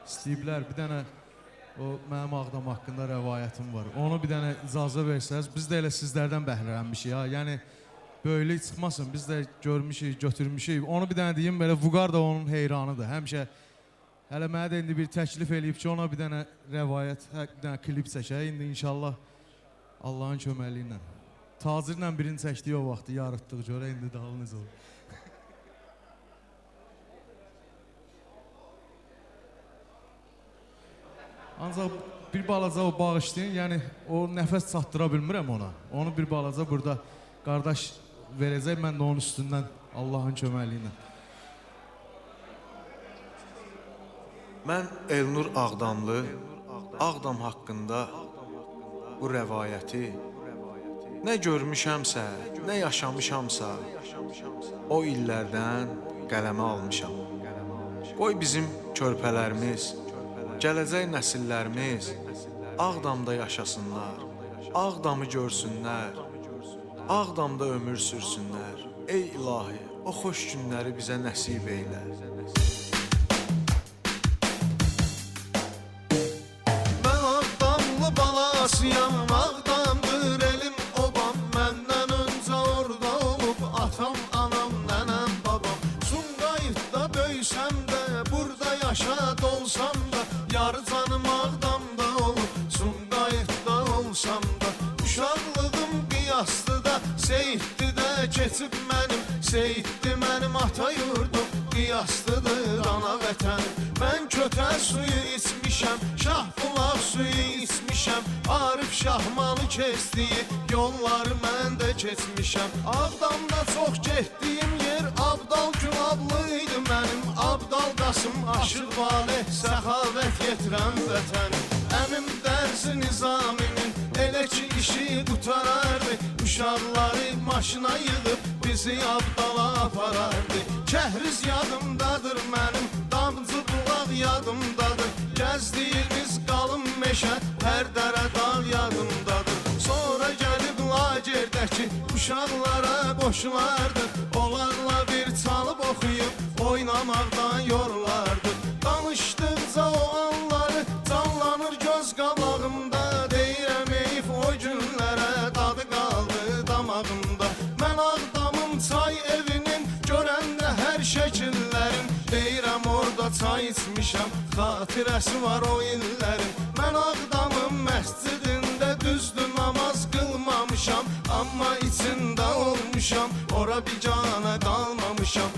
istəyiblər. Bir dənə o mənim Ağdam haqqında rəvayətim var. Onu bir dənə icazə versəz, biz də elə sizlərdən bəhrələnmişik ha. Yəni böyük çıxmasın, biz də görmüşük, götürmüşük. Onu bir dənə deyim, belə Vüqar da onun heyranıdır. Həmişə hələ mənə də indi bir təklif eləyib ki, ona bir dənə rəvayət, bir dənə klip çəkək. İndi inşallah Allahın köməkliyi ilə. Tacirlə birini çəkdiyi o vaxtı yarıtdıq, görə indi dalı necə olur. Ancaq bir balaca o bağışlayın, yəni o nəfəs çatdıra bilmirəm ona. Onu bir balaca burada qardaş verəcək, mən də onun üstündən Allahın köməkliyi ilə. Mən Elnur Ağdamlı, Ağdam haqqında bu rəvayəti nə görmüşəmsə, nə yaşamışamsa, o illərdən qələmə almışam. Qoy bizim körpələrimiz, gələcək nəsillərimiz Ağdamda yaşasınlar, Ağdamı görsünlər, Ağdamda ömür sürsünlər. Ey ilahi, o xoş günləri bizə nəsib eylə. Mən Ağdamlı balasıyam, Ağdamdır elim obam. Məndən öncə orada olub atam, anam, nənəm, babam. Sumqayıtda böysəm də, burada yaşad olsam da, yar canım Ağdamda olub, Sumqayıtda olsam da. Uşaqlığım qiyaslıda, Seyidlidə keçib mənim, Seyidli mənim ata yurdum, qiyaslıdır ana vətənim. Mən kötər suyu içmişəm, Şahbulaq suyu içmişəm, Arif Şahmalı keçdiyi yolları mən də keçmişəm. Ağdamda çox getdiyim yer Abdal Gülablı-ydı mənim, Abdal Qasım Aşıqvali, səxavət yetirən vətənim. Əmim dərsi Nizaminin elə ki işi qutarardı, uşaqları maşına yığıb bizi Abdala aparardı. Kəhriz yadımdadır mənim, Damcı bulaq yadımdadır, gəzdiyimiz qalın meşə, hər dərə dağ yadımdadır. Sonra gəlib lagerdəki uşaqlara qoşulardı, onlarla bir çalıb oxuyub oynamaqdan yorlardı. Danışdıqca o anları canlanır göz qabağımda, deyirəm eyf o günlərə dadı qaldı damağımda. Mən Ağdamın çay evinin görəndə hər şəkillərim, deyirəm orada çay içmişəm, xatirəsi var o illərin. Mən Ağdamın məscidində düzdür namaz qılmamışam, amma içində olmuşam, ora biganə qalmamışam.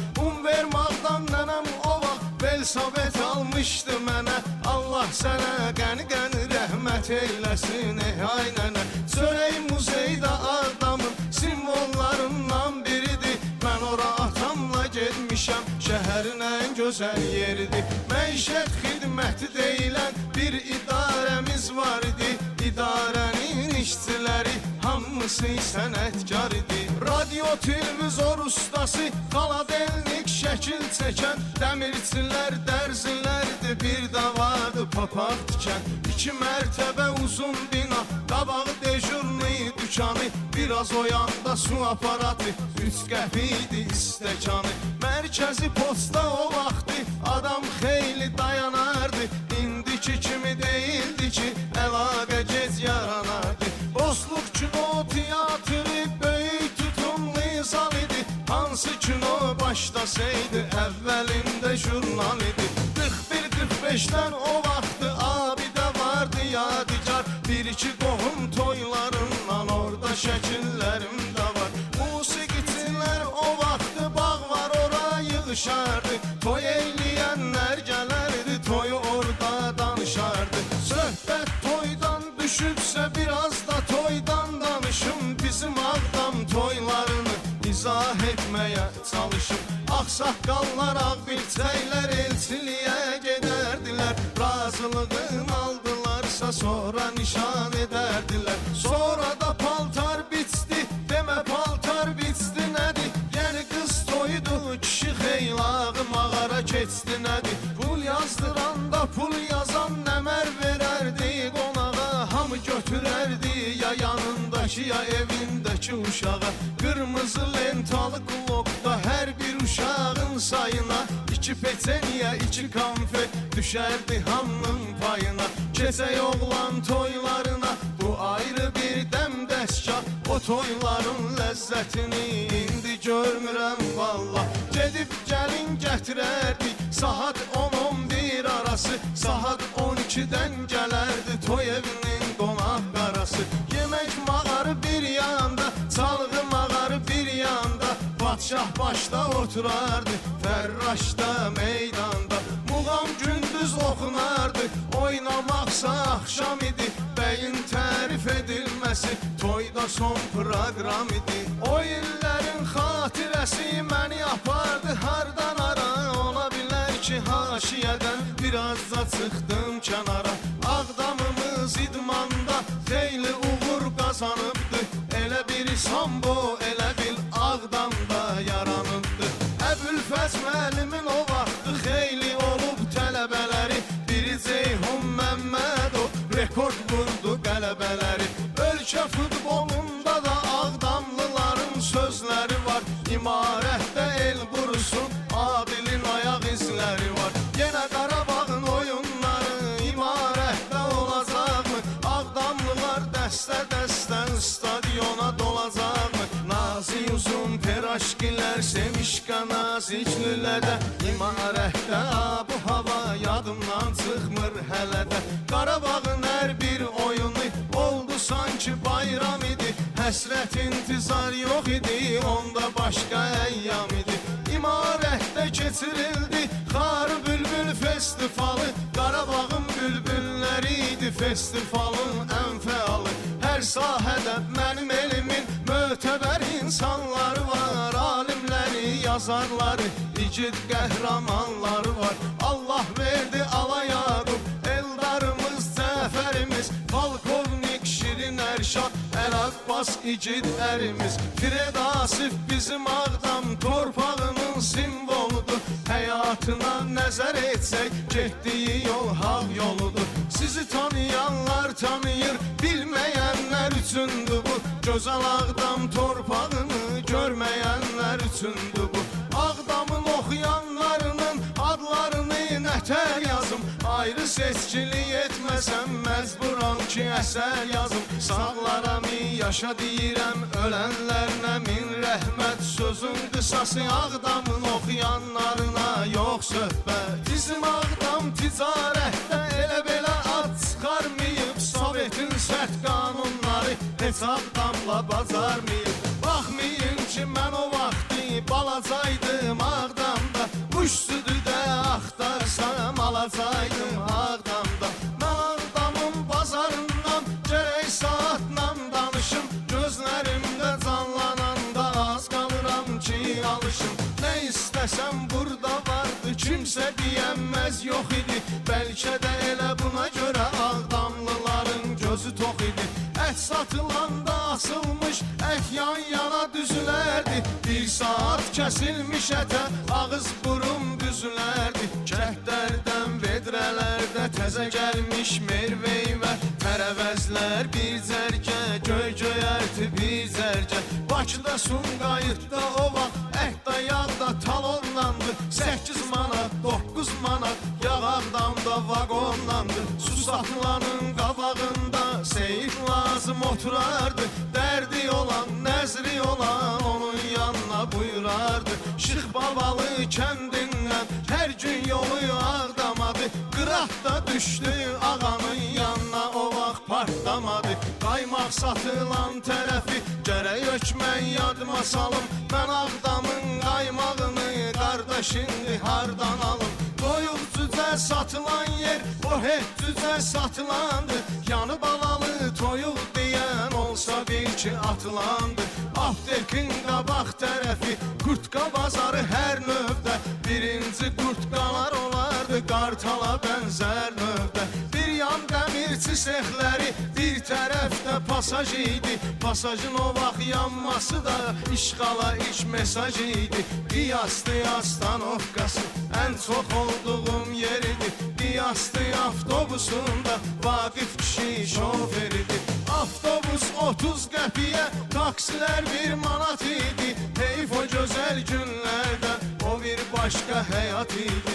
Ver Ağdam nənəm o vaxt Belsabet almışdı mənə, Allah sənə qəni-qəni rəhmət eyləsin ey ay nənə. Çörək muzeydə Ağdamın simvollarından biridir, mən ora atamla getmişəm, şəhərin ən gözəl yeridir. Məişət xidməti deyilən bir idarəmiz var idi, idarənin işçiləri hamısı sənətkar idi. Radio televizor ustası, xaladelnik şəkil çəkən, dəmirçilər, dərzilərdi, bir də vardı papaq tikən. 2 mərtəbə uzun bina, qabağı dejurni dükanı, biraz o yanda su aparatı, 3 qəpiydi istəkanı. Mərkəzi posta o vaxtı adam xeyli dayanardı, indiki kimi deyildi ki, əlaqə gec yaranardı. Bozluq kino teatrı böyük tutumlu zal idi, hansı kino başlasaydı əvvəlində jurnal idi. 41-45-dən o vaxtı abidə vardı yadigar, 1-2 qohum toylarından orada şəkillərim də var. Musiqiçilər o vaxtı bağ var ora yığışardı, toy eyləyənlər gələrdi, toyu orada danışardı. Söhbət toydan düşübsə biraz da toydan danışım, bizim Ağdam toylarını izah etməyə çalışım. Ağsaqqallar, ağbirçəklər elçiliyə gedərdilər, razılığın aldılarsa sonra nişan edərdilər. Sonra da paltar biçdi, demə paltar biçdi nədir, yəni qız toydu, kişi xeylağı mağara keçdi nədir. Pul yazdıranda pul yazan nəmər verərdi qonağa, hamı götürərdi ya yanındakı ya evindəki uşağa. Qırmızı lentalı klokda hər bir uşağın sayına 2 İki peçeniye, iki konfet düşerdi hamının payına. Keçək oğlan toylarına, bu ayrı bir dəmdəşkar. O toyların ləzzətini indi görmürəm valla. Gedib gəlin gətirərdik saat 10-11 arası. Saat 12-dən gələrdi toy evinin qonaq qarası. Yemək mağarı bir yanda, çalğı mağarı bir yanda. Padşah başda oturardı, fərraşda meydanda. Muğam gündüz oxunardı, oynamaqsa axşam idi. Bəyin tərif edilməsi toyda son proqram idi. O illərin xatirəsi məni apardı hardan ara. Ola bilər ki haşiyədən biraz da çıxdım kənara. Ağdamımız idmanda xeyli uğur qazanıbdı. Elə bir sambo, elə bil Ağdamda yaranıbdı. Əbülfəz müəllimin o vaxtı xeyli olub tələbələri. Biri Ceyhun Məmmədov rekord vurdu qələbələri. Ölkə futbolunda da Ağdamlıların sözləri var. İmarətdə el burusun, Adilin ayaq izləri var. Yenə Qarabağın oyunları imarətdə olacaqmı? Ağdamlılar dəstə-dəstə stadiona dolacaqmı? Nazi uzun peraşkilər Semişqa Naziklilərdə. İmarətdə bu hava yadımdan çıxmır hələ də. Qarabağın hər bir oyunu oldu sanki bayram idi. Həsrət intizar yox idi, onda başqa əyyam idi. İmarətdə keçirildi Xar Bülbül festivalı. Qarabağın bülbülləri idi festivalın ən fəalı. Hər sahədə mənim elimin mötəbər insanları var. Alimləri, yazarları, igid qəhrəmanları var. Allah verdi Ala Yaqub, eldarımız, Cəfərimiz, Polkovnik Şirin Ərşad, Əl-Abbas igid ərimiz. Fred Asif bizim Ağdam torpağının simvoludur. Həyatına nəzər etsək, getdiyi yol haq yoludur. Sizi tanıyanlar tanıyır, bilməyənlər üçündür bu. Gözəl Ağdam torpağını görməyənlər üçündür bu. Ağdamın oxuyanlarının adlarını nətər yazım. Ayrı seçkili etməsəm məcburam ki əsər yazım. Sağlara min yaşa deyirəm, ölənlərinə min rəhmət. Sözün qısası Ağdamın oxuyanlarına yox söhbət. Bizim Ağdam ticarətdə elə belə ad çıxarmayıb. Sovetin sərt qanunları heç Ağdamla bacarmayıb. Baxmayın ki mən o vaxtı balacaydım Ağdamda. Quş südü də axtarsam alacaydım Ağdamda. Mən Ağdamın bazarından gərək saatla danışım. Gözlərimdə canlananda az qalıram ki alışım. Nə istəsəm burada vardı, kimsə deyəmməz yox idi. Bəlkə də elə buna görə Ağdamlıların gözü tox idi. Ət satılanda asılmış, ət yan-yana düzülərdi. Bir saat kəsilmiş ətə ağız burun büzülərdi. Kəhdlərdən vedrələrdə təzə gəlmiş merveyvə. Tərəvəzlər bir cərgə, göy-göyərti bir cərgə. Bakıda Sumqayıtda o vaxt ətdə yadda talonlandı. 8 manat, 9 manat yağ Ağdamda vaqonlandı. Su satılanın qabağında seyid lazım oturardı. Dərdi olan, nəzri olan onun yanına buyurardı. Şıx Babalı kəndindən hər gün yolu Ağdamadı. Qıratda düşdü ağanın yanına, o vaxt partlamadı. Qaymaq satılan tərəfi gərək ökmən yadıma salım. Mən Ağdamın qaymağını qardaş indi hardan alım. Toyuq cücə satılan yer o heç cücə satılandı. Yanı balalı toyuq deyən olsa bil ki atılandı. Aptekin qabaq tərəfi qurtqa bazarı hər növdə. Birinci qurtqalar olardı qartala bənzər növdə. Bir yan dəmirçi sexləri, bir tərəfdə pasaj idi. Pasajın o vaxt yanması da işğala ilk mesaj idi. Qiyaslı astanovkası ən çox olduğum yer idi. Qiyaslı avtobusunda Vaqif kişi şofer idi. Avtobus 30 qəpiyə, taksilər 1 manat idi. Heyf o gözəl günlərdə o bir başqa həyat idi.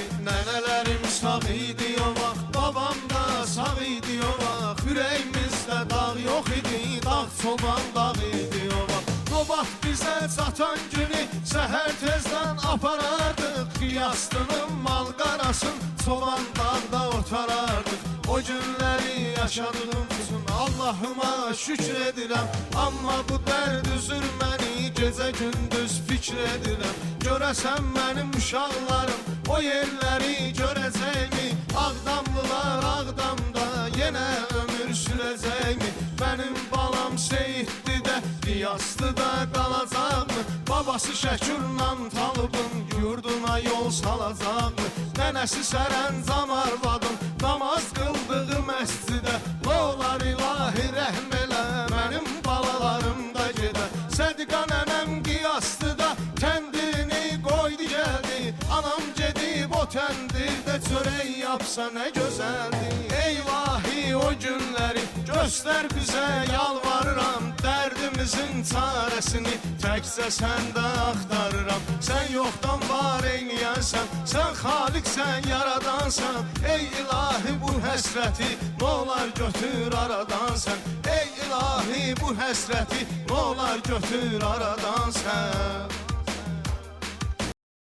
çoban dağ idi o vaxt. O vaxt bizə çatan günü səhər tezdən aparardıq. Qiyastının mal qarasın çoban dağda otarardıq. O günləri yaşadığım üçün Allahıma şükür edirəm. Amma bu dərd üzür məni gecə gündüz fikr edirəm. Görəsən mənim uşaqlarım o yerləri görəcəkmi? Ağdamlılar Ağdamda yenə ömür sürəcəkmi? Mənim balam Seyiddi də Qiyaslıda qalacaqmı? Babası Şəkürlə Talıbın yurduna yol salacaqmı? Nənəsi Sərəncam arvadım namaz qıldığı məscidə. Nə olar ilahi rəhm elə mənim balalarım da gedə. Sədiqa nənəm Qiyaslıda təndirini qoydu gəldi. Anam gedib o təndirdə çörək yapsa nə gözəldir. Ey ilahi o günləri göstər bizə yalvarıram. Dərdimizin çarəsini təkcə səndə axtarıram. Sən yoxdan var eyləyənsən, sən xaliqsən, yaradansan. Ey ilahi bu həsrəti nə olar götür aradan sən. Ey ilahi bu həsrəti nə olar götür aradan sən.